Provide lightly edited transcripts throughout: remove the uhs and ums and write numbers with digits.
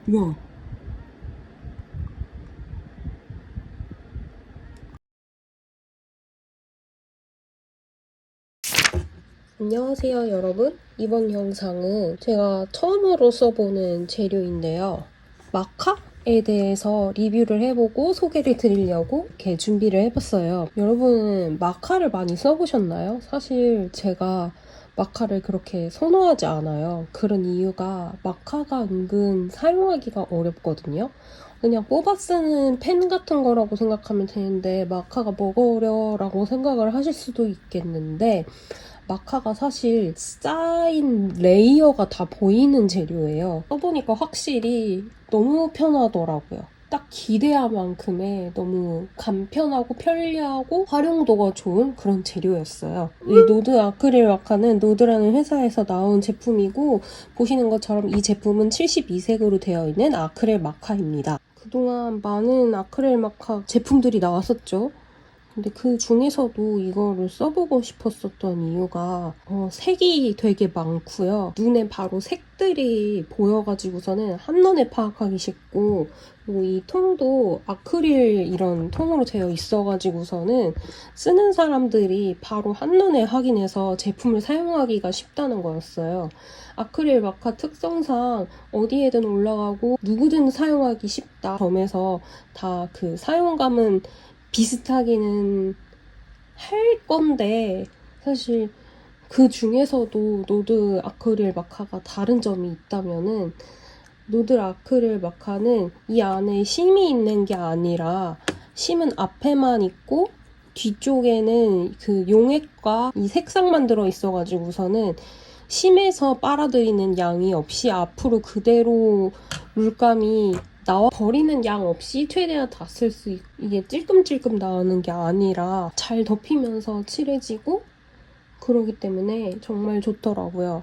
우와. 안녕하세요 여러분. 이번 영상은 제가 처음으로 써보는 재료인데요. 마카에 대해서 리뷰를 해보고 소개를 드리려고 이렇게 준비를 해봤어요. 여러분은 마카를 많이 써보셨나요? 사실 제가 마카를 그렇게 선호하지 않아요. 그런 이유가 마카가 은근 사용하기가 어렵거든요. 그냥 뽑아 쓰는 펜 같은 거라고 생각하면 되는데 마카가 뭐가 어려라고 생각을 하실 수도 있겠는데 마카가 사실 쌓인 레이어가 다 보이는 재료예요. 써보니까 확실히 너무 편하더라고요. 딱 기대한 만큼의 너무 간편하고 편리하고 활용도가 좋은 그런 재료였어요. 이 노드 아크릴 마카는 노드라는 회사에서 나온 제품이고 보시는 것처럼 이 제품은 72색으로 되어 있는 아크릴 마카입니다. 그동안 많은 아크릴 마카 제품들이 나왔었죠. 근데 그 중에서도 이거를 써보고 싶었었던 이유가 색이 되게 많고요. 눈에 바로 색들이 보여가지고서는 한눈에 파악하기 쉽고 그리고 이 통도 아크릴 이런 통으로 되어 있어가지고서는 쓰는 사람들이 바로 한눈에 확인해서 제품을 사용하기가 쉽다는 거였어요. 아크릴 마카 특성상 어디에든 올라가고 누구든 사용하기 쉽다 점에서 다 그 사용감은 비슷하기는 할 건데 사실 그 중에서도 노드 아크릴 마카가 다른 점이 있다면은 노드 아크릴 마카는 이 안에 심이 있는 게 아니라 심은 앞에만 있고 뒤쪽에는 그 용액과 이 색상만 들어 있어가지고서는 심에서 빨아들이는 양이 없이 앞으로 그대로 물감이 나와 버리는 양 없이 최대한 다 쓸 수 있고 이게 찔끔찔끔 나오는 게 아니라 잘 덮이면서 칠해지고 그러기 때문에 정말 좋더라고요.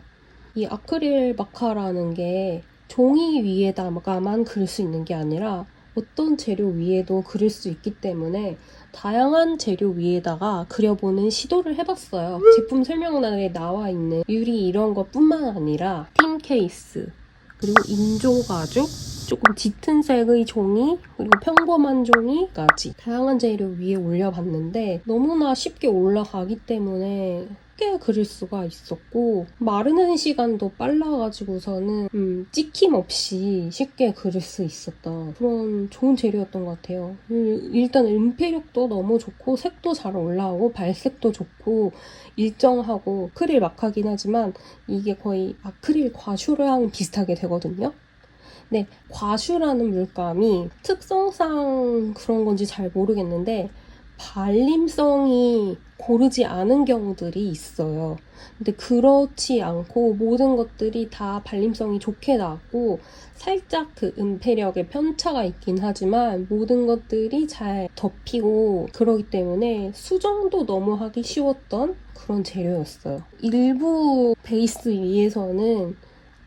이 아크릴 마카라는 게 종이 위에다가만 그릴 수 있는 게 아니라 어떤 재료 위에도 그릴 수 있기 때문에 다양한 재료 위에다가 그려보는 시도를 해봤어요. 제품 설명란에 나와 있는 유리 이런 것뿐만 아니라 틴 케이스, 그리고 인조 가죽, 조금 짙은 색의 종이, 그리고 평범한 종이까지 다양한 재료 위에 올려봤는데 너무나 쉽게 올라가기 때문에 쉽게 그릴 수가 있었고 마르는 시간도 빨라가지고서는 찍힘 없이 쉽게 그릴 수 있었던 그런 좋은 재료였던 것 같아요. 일단 은폐력도 너무 좋고 색도 잘 올라오고 발색도 좋고 일정하고 아크릴 마카긴 하지만 이게 거의 아크릴 과슈랑 비슷하게 되거든요. 네, 과슈라는 물감이 특성상 그런 건지 잘 모르겠는데 발림성이 고르지 않은 경우들이 있어요. 근데 그렇지 않고 모든 것들이 다 발림성이 좋게 나왔고 살짝 그 은폐력의 편차가 있긴 하지만 모든 것들이 잘 덮이고 그러기 때문에 수정도 너무 하기 쉬웠던 그런 재료였어요. 일부 베이스 위에서는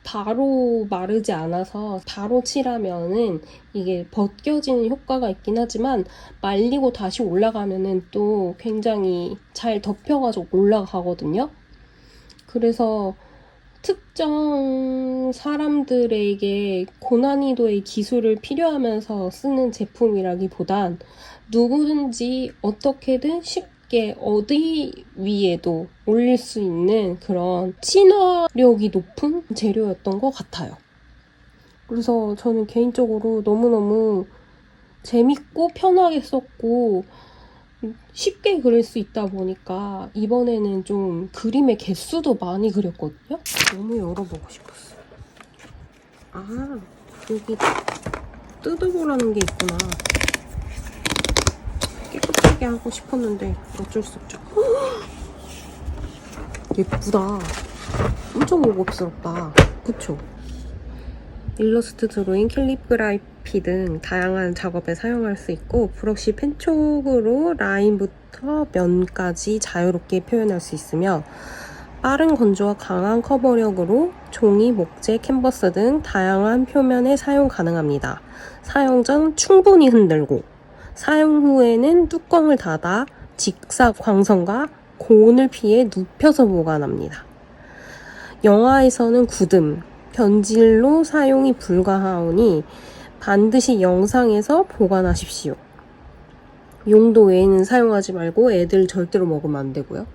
바로 마르지 않아서 바로 칠하면은 이게 벗겨지는 효과가 있긴 하지만 말리고 다시 올라가면은 또 굉장히 잘 덮여가지고 올라가거든요. 그래서 특정 사람들에게 고난이도의 기술을 필요하면서 쓰는 제품이라기보단 누구든지 어떻게든 쉽게 어디 위에도 올릴 수 있는 그런 친화력이 높은 재료였던 것 같아요. 그래서 저는 개인적으로 너무너무 재밌고 편하게 썼고 쉽게 그릴 수 있다 보니까 이번에는 좀 그림의 개수도 많이 그렸거든요. 너무 열어보고 싶었어요. 아, 여기 뜯어보라는 게 있구나. 깨끗하게 하고 싶었는데 어쩔 수 없죠. 예쁘다. 엄청 고급스럽다. 그쵸? 일러스트 드로잉, 캘리그라피 등 다양한 작업에 사용할 수 있고 브러쉬 펜촉으로 라인부터 면까지 자유롭게 표현할 수 있으며 빠른 건조와 강한 커버력으로 종이, 목재, 캔버스 등 다양한 표면에 사용 가능합니다. 사용 전 충분히 흔들고 사용 후에는 뚜껑을 닫아 직사 광선과 고온을 피해 눕혀서 보관합니다. 영하에서는 9듬, 변질로 사용이 불가하오니 반드시 영상에서 보관하십시오. 용도 외에는 사용하지 말고 애들 절대로 먹으면 안 되고요.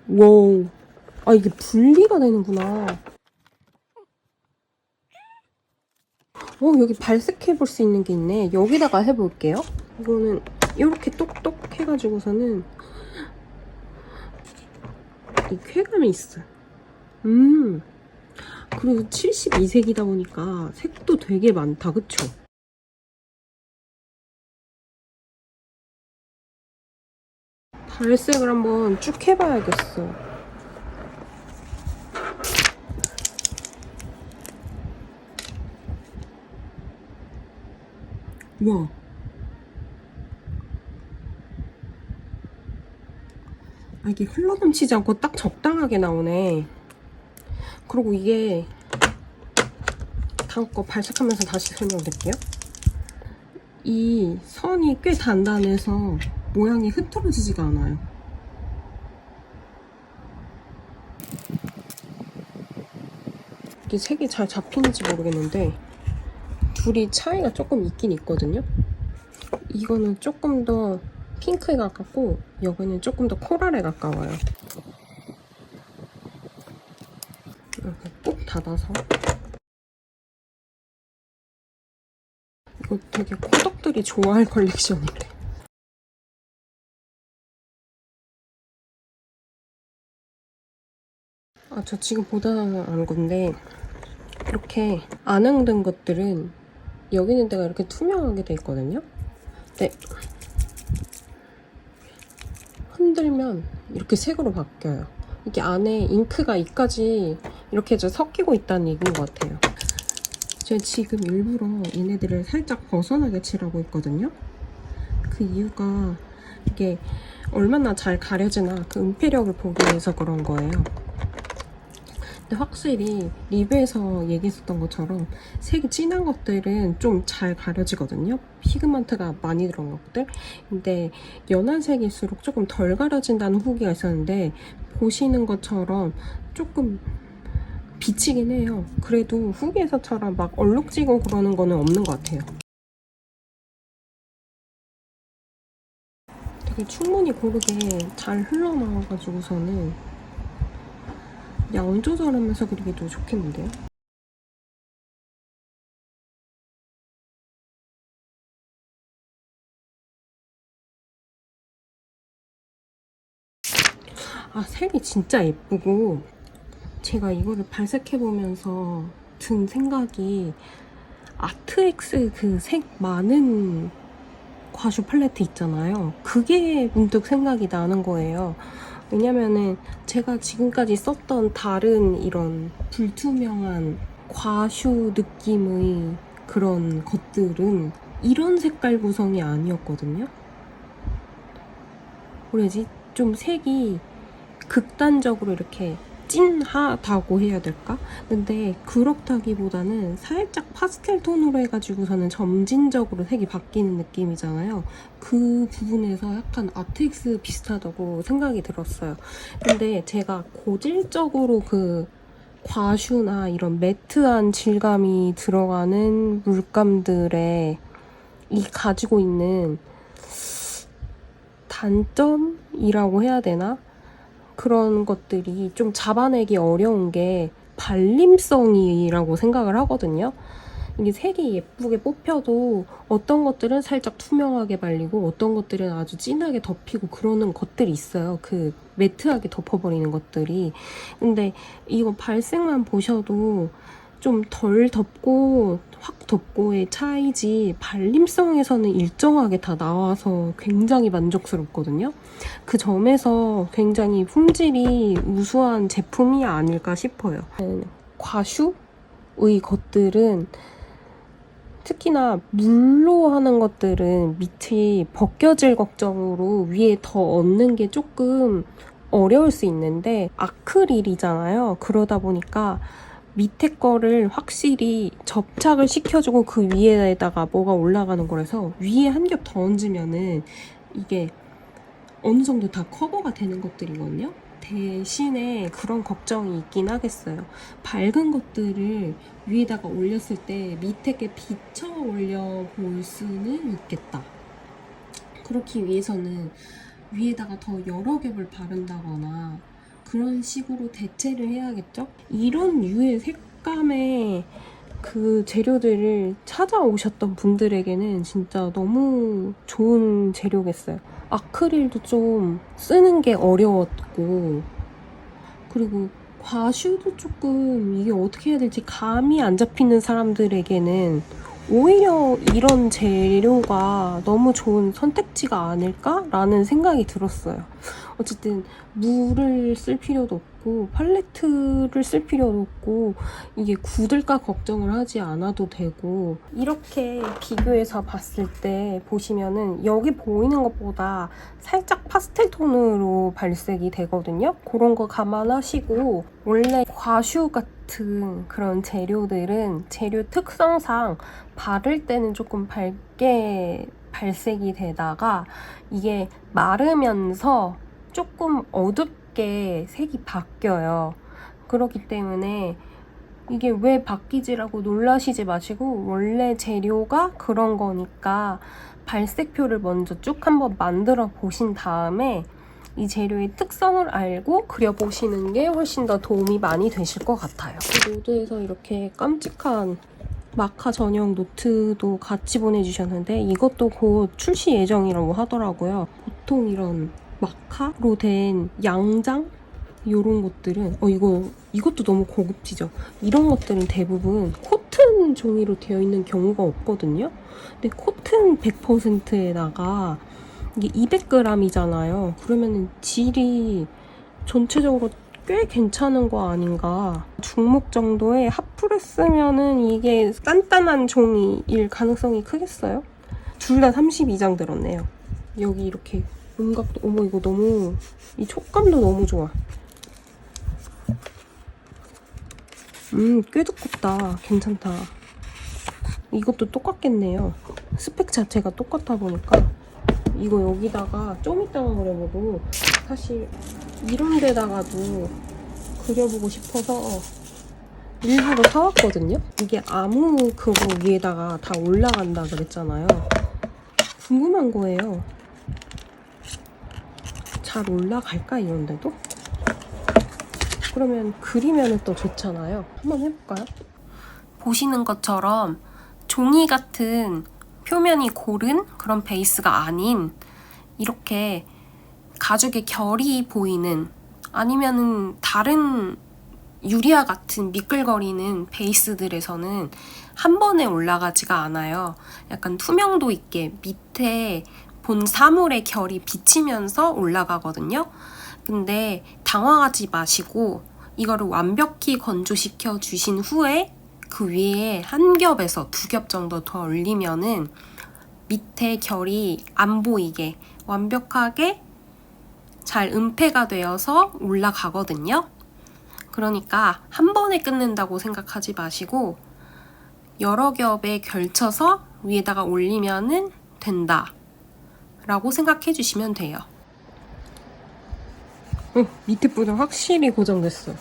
와우. 아, 이게 분리가 되는구나. 여기 발색해 볼 수 있는 게 있네. 여기다가 해볼게요. 이거는 이렇게 똑똑 해가지고서는 이 쾌감이 있어. 그리고 72색이다 보니까 색도 되게 많다, 그쵸? 발색을 한번 쭉 해봐야겠어. 우와. 이게 흘러넘치지 않고 딱 적당하게 나오네. 그리고 이게 다음 거 발색하면서 다시 설명드릴게요. 이 선이 꽤 단단해서 모양이 흐트러지지가 않아요. 이게 색이 잘 잡히는지 모르겠는데 둘이 차이가 조금 있긴 있거든요. 이거는 조금 더 핑크에 가깝고 여기는 조금 더 코랄에 가까워요. 이렇게 꼭 닫아서. 이거 되게 코덕들이 좋아할 컬렉션인데. 저 지금 보다 안 건데 이렇게 안양된 것들은 여기 있는 데가 이렇게 투명하게 돼 있거든요. 근데 흔들면 이렇게 색으로 바뀌어요. 이게 안에 잉크가 이까지 이렇게 섞이고 있다는 얘기인 것 같아요. 제가 지금 일부러 얘네들을 살짝 벗어나게 칠하고 있거든요. 그 이유가 이게 얼마나 잘 가려지나 그 은폐력을 보기 위해서 그런 거예요. 근데 확실히 리뷰에서 얘기했었던 것처럼 색이 진한 것들은 좀 잘 가려지거든요. 피그먼트가 많이 들어간 것들. 근데 연한 색일수록 조금 덜 가려진다는 후기가 있었는데 보시는 것처럼 조금 비치긴 해요. 그래도 후기에서처럼 막 얼룩지고 그러는 거는 없는 것 같아요. 되게 충분히 고르게 잘 흘러나와가지고서는 양 조절하면서 그리기도 좋겠는데요? 색이 진짜 예쁘고 제가 이거를 발색해보면서 든 생각이 아트엑스 그 색 많은 과슈 팔레트 있잖아요. 그게 문득 생각이 나는 거예요. 왜냐면은 제가 지금까지 썼던 다른 이런 불투명한 과슈 느낌의 그런 것들은 이런 색깔 구성이 아니었거든요. 뭐라지? 좀 색이 극단적으로 이렇게 찐하다고 해야 될까? 근데 그렇다기보다는 살짝 파스텔 톤으로 해가지고서는 점진적으로 색이 바뀌는 느낌이잖아요. 그 부분에서 약간 아트엑스 비슷하다고 생각이 들었어요. 근데 제가 고질적으로 그 과슈나 이런 매트한 질감이 들어가는 물감들의 이 가지고 있는 단점이라고 해야 되나? 그런 것들이 좀 잡아내기 어려운 게 발림성이라고 생각을 하거든요. 이게 색이 예쁘게 뽑혀도 어떤 것들은 살짝 투명하게 발리고 어떤 것들은 아주 진하게 덮이고 그러는 것들이 있어요. 그 매트하게 덮어버리는 것들이. 근데 이거 발색만 보셔도 좀 덜 덮고 확 덮고의 차이지 발림성에서는 일정하게 다 나와서 굉장히 만족스럽거든요. 그 점에서 굉장히 품질이 우수한 제품이 아닐까 싶어요. 과슈의 것들은 특히나 물로 하는 것들은 밑이 벗겨질 걱정으로 위에 더 얹는 게 조금 어려울 수 있는데 아크릴이잖아요. 그러다 보니까 밑에 거를 확실히 접착을 시켜주고 그 위에다가 뭐가 올라가는 거라서 위에 한 겹 더 얹으면은 이게 어느 정도 다 커버가 되는 것들이거든요. 대신에 그런 걱정이 있긴 하겠어요. 밝은 것들을 위에다가 올렸을 때 밑에 게 비쳐 올려 볼 수는 있겠다. 그렇기 위해서는 위에다가 더 여러 겹을 바른다거나 그런 식으로 대체를 해야겠죠? 이런 류의 색감의 그 재료들을 찾아오셨던 분들에게는 진짜 너무 좋은 재료겠어요. 아크릴도 좀 쓰는 게 어려웠고, 그리고 과슈도 조금 이게 어떻게 해야 될지 감이 안 잡히는 사람들에게는 오히려 이런 재료가 너무 좋은 선택지가 아닐까라는 생각이 들었어요. 어쨌든 물을 쓸 필요도 없고 팔레트를 쓸 필요도 없고 이게 굳을까 걱정을 하지 않아도 되고, 이렇게 비교해서 봤을 때 보시면은 여기 보이는 것보다 살짝 파스텔 톤으로 발색이 되거든요. 그런 거 감안하시고, 원래 과슈 같은 그런 재료들은 재료 특성상 바를 때는 조금 밝게 발색이 되다가 이게 마르면서 조금 어둡게 색이 바뀌어요. 그렇기 때문에 이게 왜 바뀌지라고 놀라시지 마시고, 원래 재료가 그런 거니까 발색표를 먼저 쭉 한번 만들어 보신 다음에 이 재료의 특성을 알고 그려보시는 게 훨씬 더 도움이 많이 되실 것 같아요. 노드에서 이렇게 깜찍한 마카 전용 노트도 같이 보내주셨는데 이것도 곧 출시 예정이라고 하더라고요. 보통 이런 마카로 된 양장? 이런 것들은 이것도 너무 고급지죠. 이런 것들은 대부분 코튼 종이로 되어 있는 경우가 없거든요. 근데 코튼 100%에다가 이게 200g이잖아요. 그러면 질이 전체적으로 꽤 괜찮은 거 아닌가. 중목 정도의 핫프레스면은 이게 단단한 종이일 가능성이 크겠어요? 둘 다 32장 들었네요. 여기 이렇게 음각도, 어머 이거 너무, 이 촉감도 너무 좋아. 꽤 두껍다. 괜찮다. 이것도 똑같겠네요. 스펙 자체가 똑같아 보니까. 이거 여기다가 좀 이따가 그려보고, 사실 이런 데다가도 그려보고 싶어서 일부러 사왔거든요. 이게 아무 그거 위에다가 다 올라간다 그랬잖아요. 궁금한 거예요. 잘 올라갈까 이런데도? 그러면 그리면 또 좋잖아요. 한번 해볼까요? 보시는 것처럼 종이 같은 표면이 고른 그런 베이스가 아닌 이렇게 가죽의 결이 보이는, 아니면은 다른 유리화 같은 미끌거리는 베이스들에서는 한 번에 올라가지가 않아요. 약간 투명도 있게 밑에 본 사물의 결이 비치면서 올라가거든요. 근데 당황하지 마시고 이거를 완벽히 건조시켜 주신 후에 그 위에 한 겹에서 두 겹 정도 더 올리면은 밑에 결이 안 보이게 완벽하게 잘 은폐가 되어서 올라가거든요. 그러니까 한 번에 끝낸다고 생각하지 마시고 여러 겹에 걸쳐서 위에다가 올리면은 된다 라고 생각해 주시면 돼요. 밑에 부분 확실히 고정됐어요.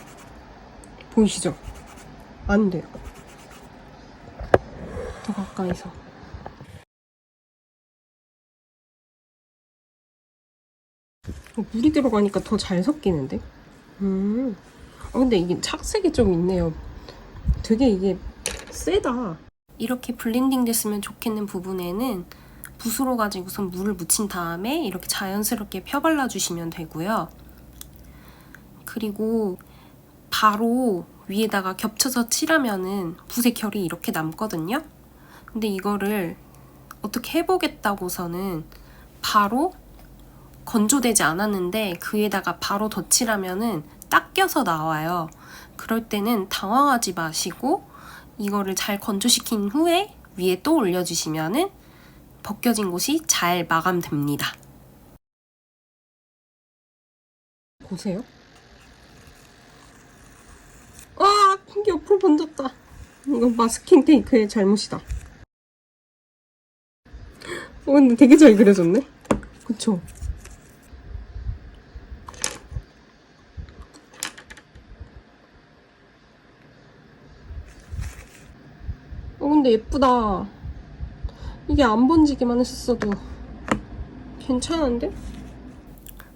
보이시죠? 안 돼요. 더 가까이서. 물이 들어가니까 더 잘 섞이는데? 근데 이게 착색이 좀 있네요. 되게 이게 세다. 이렇게 블렌딩 됐으면 좋겠는 부분에는 붓으로 가지고서 물을 묻힌 다음에 이렇게 자연스럽게 펴발라 주시면 되고요. 그리고 바로 위에다가 겹쳐서 칠하면은 붓의 결이 이렇게 남거든요. 근데 이거를 어떻게 해보겠다고서는 바로 건조되지 않았는데 그 위에다가 바로 덧칠하면은 딱 껴서 나와요. 그럴 때는 당황하지 마시고 이거를 잘 건조시킨 후에 위에 또 올려주시면은 벗겨진 곳이 잘 마감됩니다. 보세요. 아, 이게 옆으로 번졌다. 이건 마스킹 테이크의 잘못이다. 근데 되게 잘 그려졌네? 그쵸? 근데 예쁘다. 이게 안 번지기만 했었어도 괜찮은데?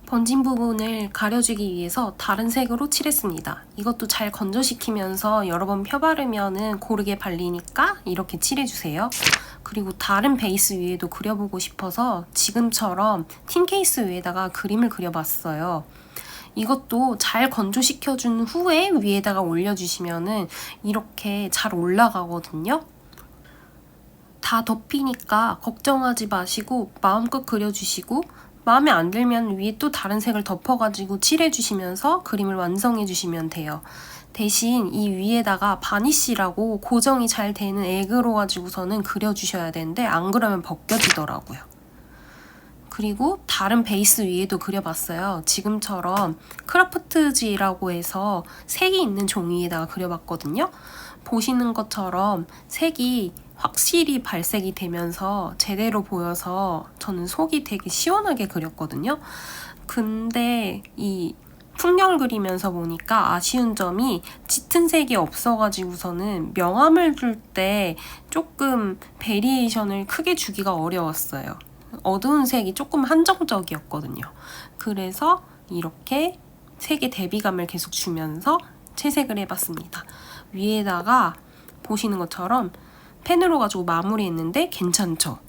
번진 부분을 가려주기 위해서 다른 색으로 칠했습니다. 이것도 잘 건조시키면서 여러 번 펴바르면 고르게 발리니까 이렇게 칠해주세요. 그리고 다른 베이스 위에도 그려보고 싶어서 지금처럼 틴 케이스 위에다가 그림을 그려봤어요. 이것도 잘 건조시켜준 후에 위에다가 올려주시면은 이렇게 잘 올라가거든요. 다 덮이니까 걱정하지 마시고 마음껏 그려주시고 마음에 안 들면 위에 또 다른 색을 덮어가지고 칠해주시면서 그림을 완성해주시면 돼요. 대신 이 위에다가 바니쉬라고 고정이 잘 되는 액으로 가지고서는 그려주셔야 되는데 안 그러면 벗겨지더라고요. 그리고 다른 베이스 위에도 그려봤어요. 지금처럼 크라프트지라고 해서 색이 있는 종이에다가 그려봤거든요. 보시는 것처럼 색이 확실히 발색이 되면서 제대로 보여서 저는 속이 되게 시원하게 그렸거든요. 근데 이 풍경을 그리면서 보니까 아쉬운 점이 짙은 색이 없어가지고서는 명암을 줄 때 조금 베리에이션을 크게 주기가 어려웠어요. 어두운 색이 조금 한정적이었거든요. 그래서 이렇게 색의 대비감을 계속 주면서 채색을 해봤습니다. 위에다가 보시는 것처럼 펜으로 가지고 마무리했는데 괜찮죠?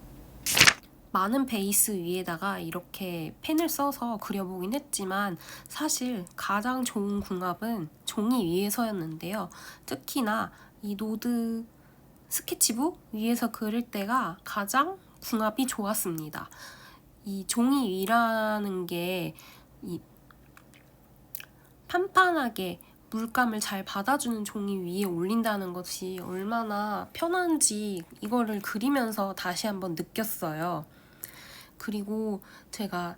많은 베이스 위에다가 이렇게 펜을 써서 그려보긴 했지만 사실 가장 좋은 궁합은 종이 위에서였는데요. 특히나 이 노드 스케치북 위에서 그릴 때가 가장 궁합이 좋았습니다. 이 종이 위라는 게 이 판판하게 물감을 잘 받아주는 종이 위에 올린다는 것이 얼마나 편한지 이거를 그리면서 다시 한번 느꼈어요. 그리고 제가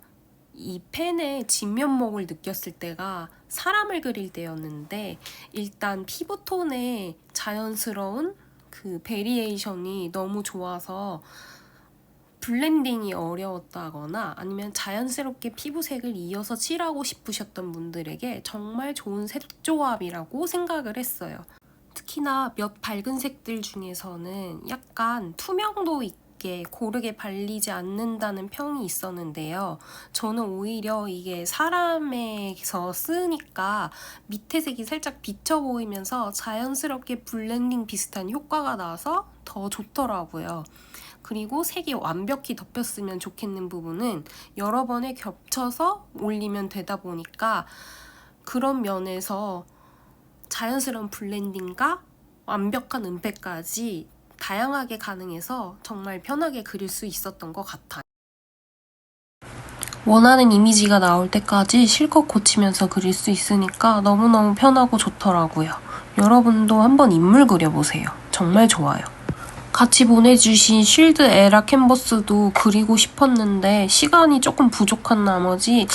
이 펜의 진면목을 느꼈을 때가 사람을 그릴 때였는데 일단 피부톤의 자연스러운 그 베리에이션이 너무 좋아서 블렌딩이 어려웠다거나 아니면 자연스럽게 피부색을 이어서 칠하고 싶으셨던 분들에게 정말 좋은 색 조합이라고 생각을 했어요. 특히나 몇 밝은 색들 중에서는 약간 투명도 있게 고르게 발리지 않는다는 평이 있었는데요. 저는 오히려 이게 사람에서 쓰니까 밑에 색이 살짝 비쳐 보이면서 자연스럽게 블렌딩 비슷한 효과가 나서 더 좋더라고요. 그리고 색이 완벽히 덮였으면 좋겠는 부분은 여러 번에 겹쳐서 올리면 되다 보니까 그런 면에서 자연스러운 블렌딩과 완벽한 은폐까지 다양하게 가능해서 정말 편하게 그릴 수 있었던 것 같아요. 원하는 이미지가 나올 때까지 실컷 고치면서 그릴 수 있으니까 너무너무 편하고 좋더라고요. 여러분도 한번 인물 그려보세요. 정말 좋아요. 같이 보내주신 쉴드 에라 캔버스도 그리고 싶었는데 시간이 조금 부족한 나머지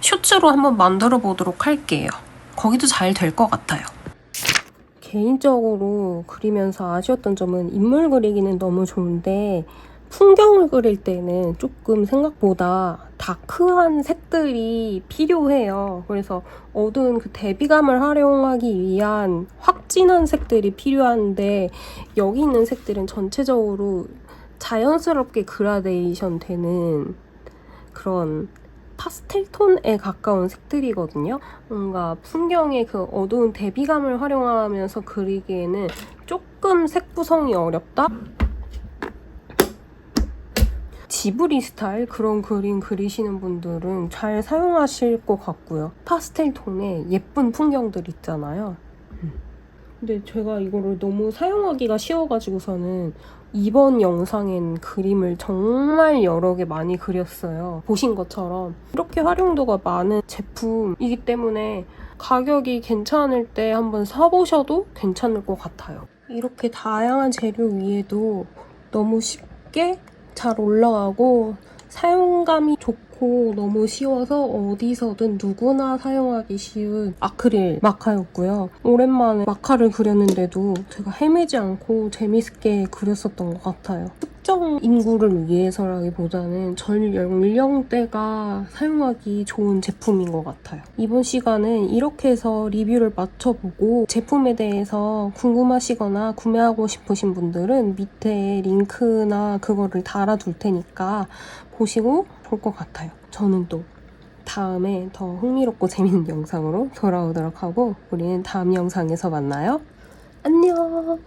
셔츠로 한번 만들어 보도록 할게요. 거기도 잘 될 것 같아요. 개인적으로 그리면서 아쉬웠던 점은 인물 그리기는 너무 좋은데 풍경을 그릴 때는 조금 생각보다 다크한 색들이 필요해요. 그래서 어두운 그 대비감을 활용하기 위한 확 진한 색들이 필요한데 여기 있는 색들은 전체적으로 자연스럽게 그라데이션 되는 그런 파스텔 톤에 가까운 색들이거든요. 뭔가 풍경의 그 어두운 대비감을 활용하면서 그리기에는 조금 색 구성이 어렵다? 지브리 스타일 그런 그림 그리시는 분들은 잘 사용하실 것 같고요. 파스텔 톤의 예쁜 풍경들 있잖아요. 근데 제가 이거를 너무 사용하기가 쉬워가지고서는 이번 영상엔 그림을 정말 여러 개 많이 그렸어요. 보신 것처럼 이렇게 활용도가 많은 제품이기 때문에 가격이 괜찮을 때 한번 사보셔도 괜찮을 것 같아요. 이렇게 다양한 재료 위에도 너무 쉽게 잘 올라가고 사용감이 좋고 너무 쉬워서 어디서든 누구나 사용하기 쉬운 아크릴 마카였고요. 오랜만에 마카를 그렸는데도 제가 헤매지 않고 재밌게 그렸었던 것 같아요. 특정 인구를 위해서라기보다는 전 연령대가 사용하기 좋은 제품인 것 같아요. 이번 시간은 이렇게 해서 리뷰를 마쳐보고 제품에 대해서 궁금하시거나 구매하고 싶으신 분들은 밑에 링크나 그거를 달아둘 테니까 보시고 볼 것 같아요. 저는 또 다음에 더 흥미롭고 재밌는 영상으로 돌아오도록 하고 우리는 다음 영상에서 만나요. 안녕!